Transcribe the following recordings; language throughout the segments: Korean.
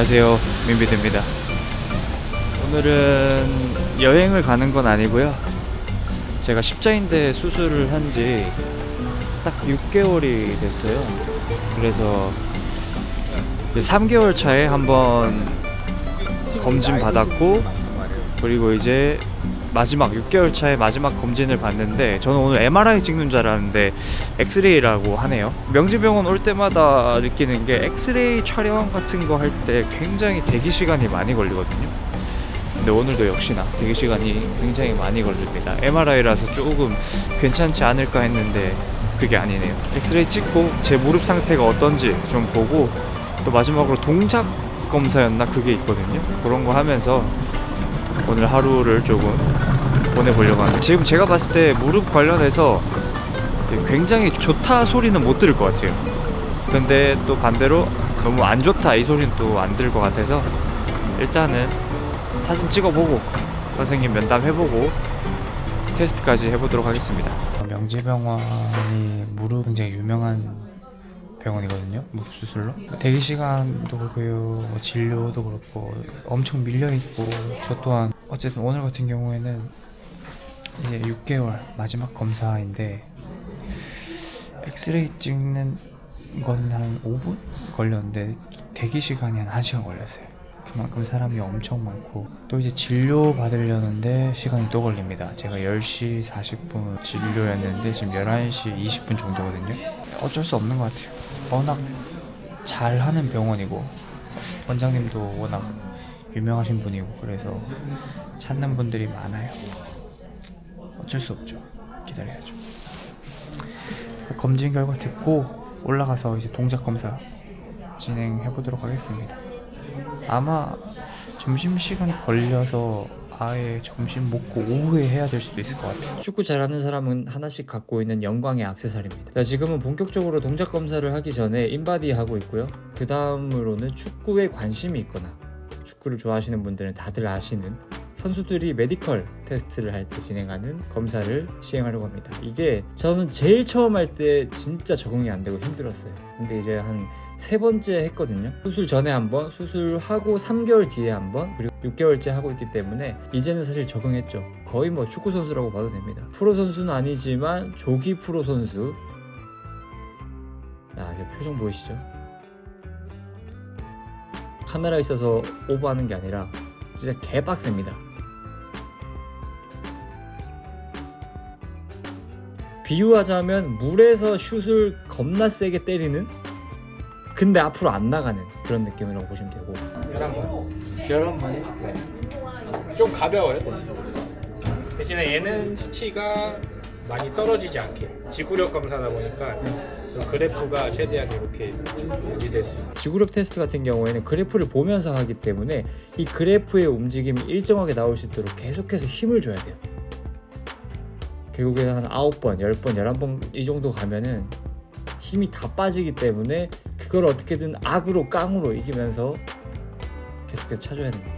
안녕하세요, 민비드입니다. 오늘은 여행을 가는 건 아니고요. 제가 십자인대 수술을 한 지 딱 6개월이 됐어요. 그래서 3개월 차에 한번 검진 받았고, 그리고 이제 마지막 6개월 차에 마지막 검진을 받는데, 저는 오늘 MRI 찍는 줄 알았는데 엑스레이라고 하네요. 명지병원 올 때마다 느끼는 게 엑스레이 촬영 같은 거 할 때 굉장히 대기 시간이 많이 걸리거든요. 근데 오늘도 역시나 대기 시간이 굉장히 많이 걸립니다. MRI라서 조금 괜찮지 않을까 했는데 그게 아니네요. 엑스레이 찍고 제 무릎 상태가 어떤지 좀 보고, 또 마지막으로 동작 검사였나 그게 있거든요. 그런 거 하면서 오늘 하루를 조금 보내보려고 합니다. 지금 제가 봤을 때 무릎 관련해서 굉장히 좋다 소리는 못 들을 것 같아요. 근데 또 반대로 너무 안 좋다 이 소리는 또 안 들을 것 같아서 일단은 사진 찍어보고 선생님 면담해보고 테스트까지 해보도록 하겠습니다. 명지병원이 무릎 굉장히 유명한 병원이거든요. 무릎 수술로 대기 시간도 그렇고 진료도 그렇고 엄청 밀려있고, 저 또한 어쨌든 오늘 같은 경우에는 이제 6개월 마지막 검사인데 엑스레이 찍는 건 한 5분 걸렸는데 대기 시간이 한 1시간 걸렸어요. 그만큼 사람이 엄청 많고, 또 이제 진료 받으려는데 시간이 또 걸립니다. 제가 10시 40분 진료였는데 지금 11시 20분 정도거든요. 어쩔 수 없는 것 같아요. 워낙 잘하는 병원이고 원장님도 워낙 유명하신 분이고, 그래서 찾는 분들이 많아요. 어쩔 수 없죠. 기다려야죠. 검진 결과 듣고 올라가서 이제 동작 검사 진행해 보도록 하겠습니다. 아마 점심시간 걸려서 아예 점심 먹고 오후에 해야 될 수도 있을 것 같아요. 축구 잘하는 사람은 하나씩 갖고 있는 영광의 액세서리입니다. 자, 지금은 본격적으로 동작 검사를 하기 전에 인바디 하고 있고요. 그 다음으로는 축구에 관심이 있거나 축구를 좋아하시는 분들은 다들 아시는 선수들이 메디컬 테스트를 할 때 진행하는 검사를 시행하려고 합니다. 이게 저는 제일 처음 할 때 진짜 적응이 안 되고 힘들었어요. 근데 이제 한 3번째 했거든요. 수술 전에 한번, 수술하고 3개월 뒤에 한번, 그리고 6개월째 하고 있기 때문에 이제는 사실 적응했죠. 거의 뭐 축구 선수라고 봐도 됩니다. 프로 선수는 아니지만 조기 프로 선수. 이제 표정 보이시죠? 카메라 있어서 오버하는 게 아니라 진짜 개빡셉니다. 비유하자면 물에서 슛을 겁나 세게 때리는, 근데 앞으로 안 나가는 그런 느낌이라고 보시면 되고. 11번이요? 좀 가벼워요. 대신에 얘는 수치가 많이 떨어지지 않게 지구력 검사다 보니까 그래프가 최대한 이렇게 유지될 수 있어요. 지구력 테스트 같은 경우에는 그래프를 보면서 하기 때문에 이 그래프의 움직임이 일정하게 나올 수 있도록 계속해서 힘을 줘야 돼요. 결국에는 한 9번, 10번, 11번 이 정도 가면은 힘이 다 빠지기 때문에 그걸 어떻게든 악으로 깡으로 이기면서 계속해서 차줘야 됩니다.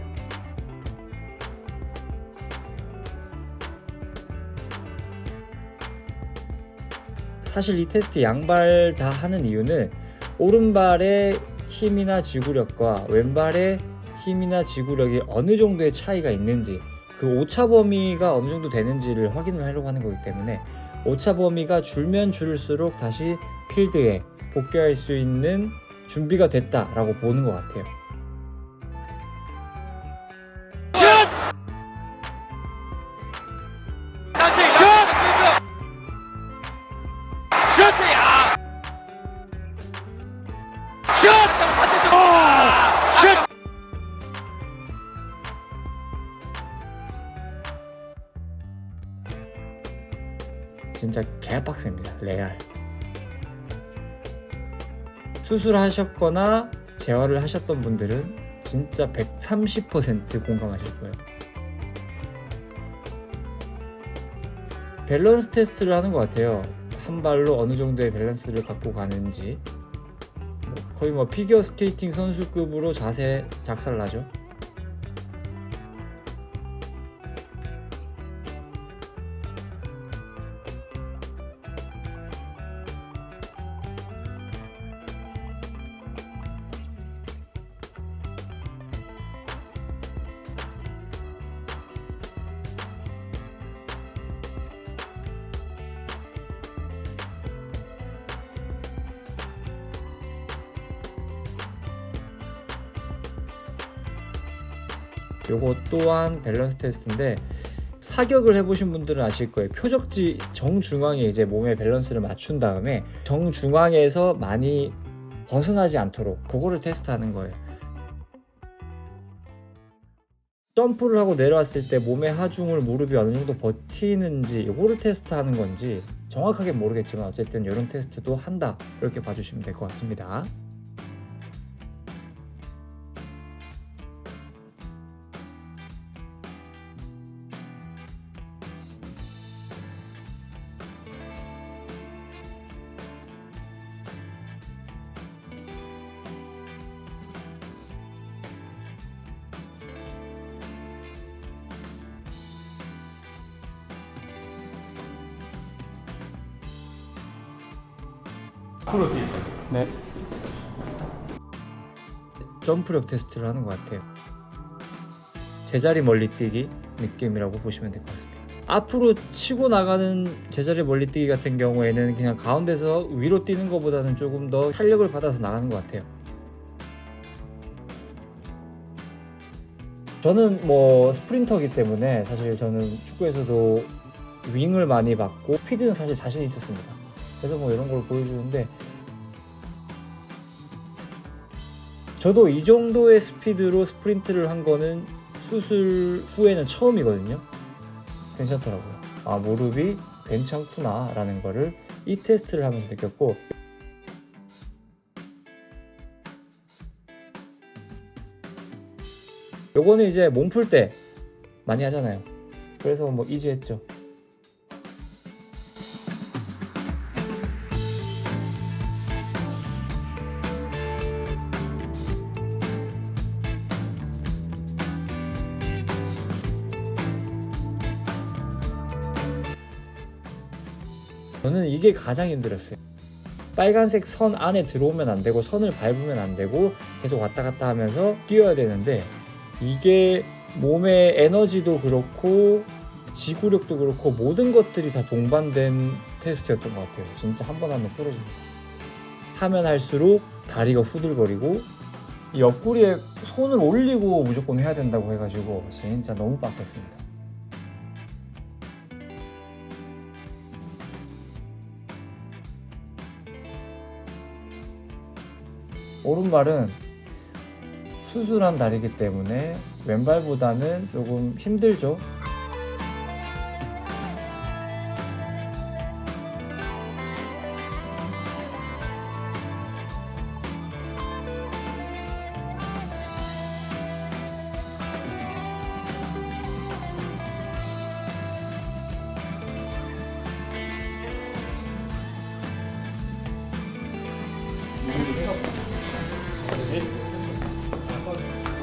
사실 이 테스트 양발 다 하는 이유는 오른발의 힘이나 지구력과 왼발의 힘이나 지구력이 어느 정도의 차이가 있는지, 그 오차 범위가 어느 정도 되는지를 확인을 하려고 하는 거기 때문에, 오차 범위가 줄면 줄수록 다시 필드에 복귀할 수 있는 준비가 됐다라고 보는 것 같아요. 진짜 개빡셉니다. 레알. 수술하셨거나 재활을 하셨던 분들은 진짜 130% 공감하실 거예요. 밸런스 테스트를 하는 것 같아요. 한 발로 어느 정도의 밸런스를 갖고 가는지. 거의 뭐 피겨 스케이팅 선수급으로 자세 작살나죠. 요거 또한 밸런스 테스트인데 사격을 해보신 분들은 아실 거예요. 표적지 정중앙에 이제 몸의 밸런스를 맞춘 다음에 정중앙에서 많이 벗어나지 않도록 그거를 테스트하는 거예요. 점프를 하고 내려왔을 때 몸의 하중을 무릎이 어느 정도 버티는지 이거를 테스트하는 건지 정확하게 모르겠지만 어쨌든 이런 테스트도 한다 이렇게 봐주시면 될 것 같습니다. 앞으로 뛰. 네. 점프력 테스트를 하는 것 같아요. 제자리 멀리 뛰기 느낌이라고 보시면 될 것 같습니다. 앞으로 치고 나가는 제자리 멀리 뛰기 같은 경우에는 그냥 가운데서 위로 뛰는 것보다는 조금 더 탄력을 받아서 나가는 것 같아요. 저는 뭐 스프린터이기 때문에 사실 저는 축구에서도 윙을 많이 받고 스피드는 사실 자신이 있었습니다. 그래서 뭐 이런 걸 보여주는데 저도 이 정도의 스피드로 스프린트를 한 거는 수술 후에는 처음이거든요. 괜찮더라고요. 아, 무릎이 괜찮구나 라는 거를 이 테스트를 하면서 느꼈고, 요거는 이제 몸 풀 때 많이 하잖아요. 그래서 뭐 이지했죠. 저는 이게 가장 힘들었어요. 빨간색 선 안에 들어오면 안 되고 선을 밟으면 안 되고 계속 왔다 갔다 하면서 뛰어야 되는데 이게 몸의 에너지도 그렇고 지구력도 그렇고 모든 것들이 다 동반된 테스트였던 것 같아요. 진짜 한 번 하면 쓰러집니다. 하면 할수록 다리가 후들거리고 옆구리에 손을 올리고 무조건 해야 된다고 해가지고 진짜 너무 빡셌습니다. 오른발은 수술한 다리이기 때문에 왼발보다는 조금 힘들죠.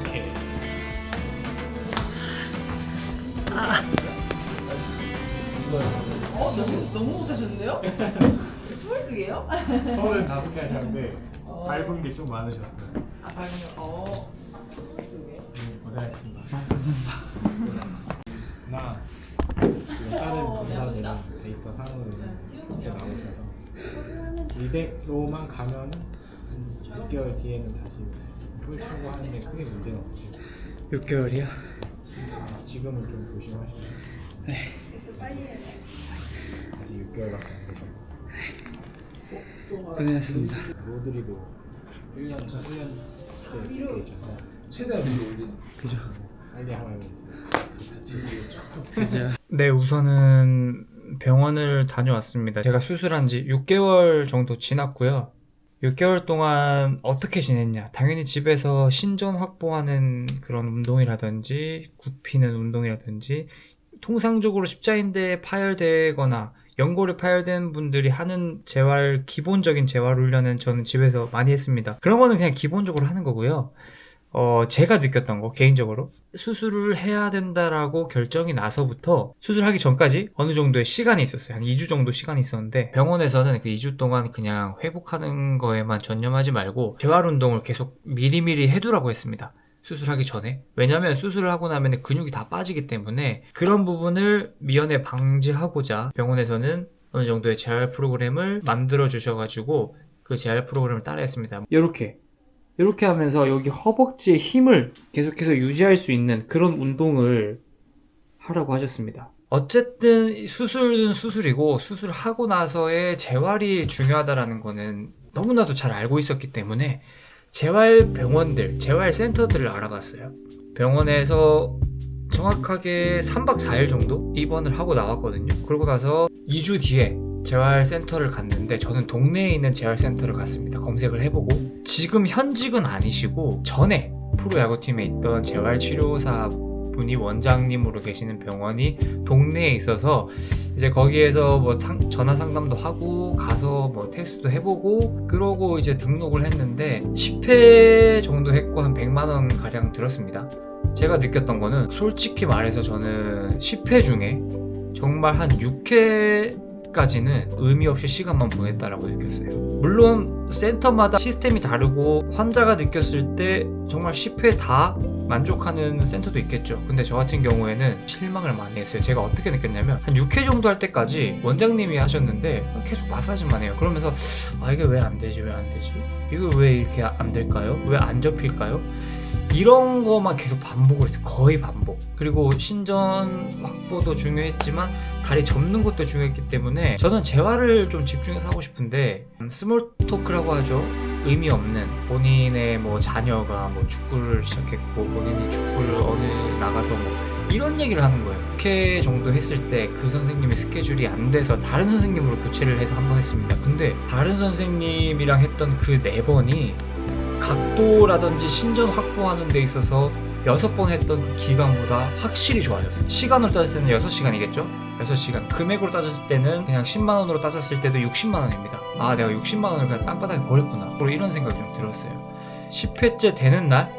오케이. 너무 못하셨는데요? 22개요? 35개 하셨는데 밟은 게 좀 많으셨어요. 아, 방금 22개. 고생하셨습니다. 나 지금 다른 검사들은 데이터 상으로는 좋게 나오셔서 이대로만 가면 6개월 뒤에는 다시 풀 차고 하는데 크게 문제는 없죠. 6개월이요? 지금은 좀 조심하시고. 네. 아직 6개월밖에 안 되죠. 고생했습니다. 로드리도 1년 때 있잖아요. 최대한 위로 올리는. 그죠. 빨리 하면 그죠. 네, 우선은 병원을 다녀왔습니다. 제가 수술한 지 6개월 정도 지났고요. 6개월 동안 어떻게 지냈냐? 당연히 집에서 신전 확보하는 그런 운동이라든지 굽히는 운동이라든지 통상적으로 십자인대에 파열되거나 연골이 파열된 분들이 하는 재활, 기본적인 재활 훈련은 저는 집에서 많이 했습니다. 그런 거는 그냥 기본적으로 하는 거고요. 제가 느꼈던 거 개인적으로 수술을 해야 된다라고 결정이 나서부터 수술하기 전까지 어느 정도의 시간이 있었어요. 한 2주 정도 시간이 있었는데 병원에서는 그 2주 동안 그냥 회복하는 거에만 전념하지 말고 재활 운동을 계속 미리미리 해두라고 했습니다. 수술하기 전에. 왜냐면 수술을 하고 나면 근육이 다 빠지기 때문에 그런 부분을 미연에 방지하고자 병원에서는 어느 정도의 재활 프로그램을 만들어 주셔가지고 그 재활 프로그램을 따라했습니다. 이렇게 이렇게 하면서 여기 허벅지의 힘을 계속해서 유지할 수 있는 그런 운동을 하라고 하셨습니다. 어쨌든 수술은 수술이고 수술하고 나서의 재활이 중요하다라는 거는 너무나도 잘 알고 있었기 때문에 재활병원들, 재활센터들을 알아봤어요. 병원에서 정확하게 3박 4일 정도 입원을 하고 나왔거든요. 그러고 나서 2주 뒤에 재활센터를 갔는데 저는 동네에 있는 재활센터를 갔습니다. 검색을 해보고 지금 현직은 아니시고 전에 프로야구팀에 있던 재활치료사 분이 원장님으로 계시는 병원이 동네에 있어서 이제 거기에서 뭐 전화 상담도 하고 가서 뭐 테스트도 해보고 그러고 이제 등록을 했는데 10회 정도 했고 한 100만 원 가량 들었습니다. 제가 느꼈던 거는 솔직히 말해서 저는 10회 중에 정말 한 6회까지는 의미 없이 시간만 보냈다라고 느꼈어요. 물론 센터마다 시스템이 다르고 환자가 느꼈을 때 정말 10회 다 만족하는 센터도 있겠죠. 근데 저 같은 경우에는 실망을 많이 했어요. 제가 어떻게 느꼈냐면 한 6회 정도 할 때까지 원장님이 하셨는데 계속 마사지만 해요. 그러면서 이게 왜 안 되지? 왜 안 되지? 이거 왜 이렇게 안 될까요? 왜 안 접힐까요? 이런 거만 계속 반복을 했어요. 거의 반복. 그리고 신전 확보도 중요했지만 다리 접는 것도 중요했기 때문에 저는 재활을 좀 집중해서 하고 싶은데 스몰 토크라고 하죠. 의미 없는 본인의 뭐 자녀가 뭐 축구를 시작했고 본인이 축구를 어느 나가서 뭐 이런 얘기를 하는 거예요. 이렇게 정도 했을 때 그 선생님의 스케줄이 안 돼서 다른 선생님으로 교체를 해서 한 번 했습니다. 근데 다른 선생님이랑 했던 그 4번이 각도라든지 신전 확보하는 데 있어서 6번 했던 그 기간보다 확실히 좋아졌어요. 시간으로 따졌을 때는 6시간이겠죠? 6시간. 금액으로 따졌을 때는 그냥 10만원으로 따졌을 때도 60만원입니다. 내가 60만원을 그냥 땅바닥에 버렸구나. 이런 생각이 좀 들었어요. 10회째 되는 날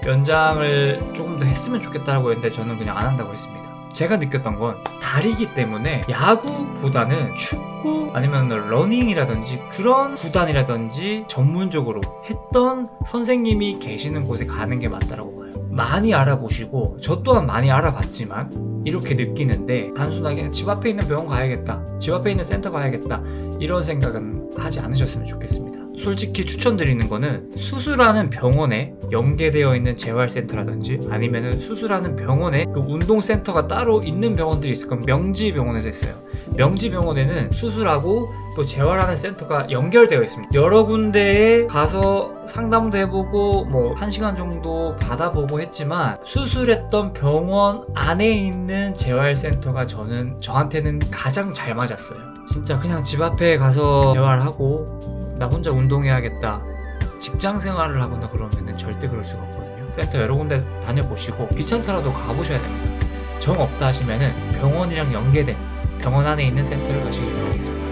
연장을 조금 더 했으면 좋겠다라고 했는데 저는 그냥 안 한다고 했습니다. 제가 느꼈던 건 다리기 때문에 야구보다는 축구 아니면 러닝이라든지 그런 구단이라든지 전문적으로 했던 선생님이 계시는 곳에 가는 게 맞다라고 봐요. 많이 알아보시고 저 또한 많이 알아봤지만 이렇게 느끼는데 단순하게 집 앞에 있는 병원 가야겠다, 집 앞에 있는 센터 가야겠다 이런 생각은 하지 않으셨으면 좋겠습니다. 솔직히 추천드리는 거는 수술하는 병원에 연계되어 있는 재활센터라든지 아니면은 수술하는 병원에 그 운동센터가 따로 있는 병원들이 있을 거면 명지병원에서 있어요. 명지병원에는 수술하고 또 재활하는 센터가 연결되어 있습니다. 여러 군데에 가서 상담도 해보고 뭐 1시간 정도 받아보고 했지만 수술했던 병원 안에 있는 재활센터가 저한테는 가장 잘 맞았어요. 진짜 그냥 집 앞에 가서 재활하고 나 혼자 운동해야겠다, 직장 생활을 하거나 그러면은 절대 그럴 수가 없거든요. 센터 여러 군데 다녀보시고 귀찮더라도 가보셔야 됩니다. 정 없다 하시면은 병원이랑 연계된 병원 안에 있는 센터를 가시길 바라겠습니다.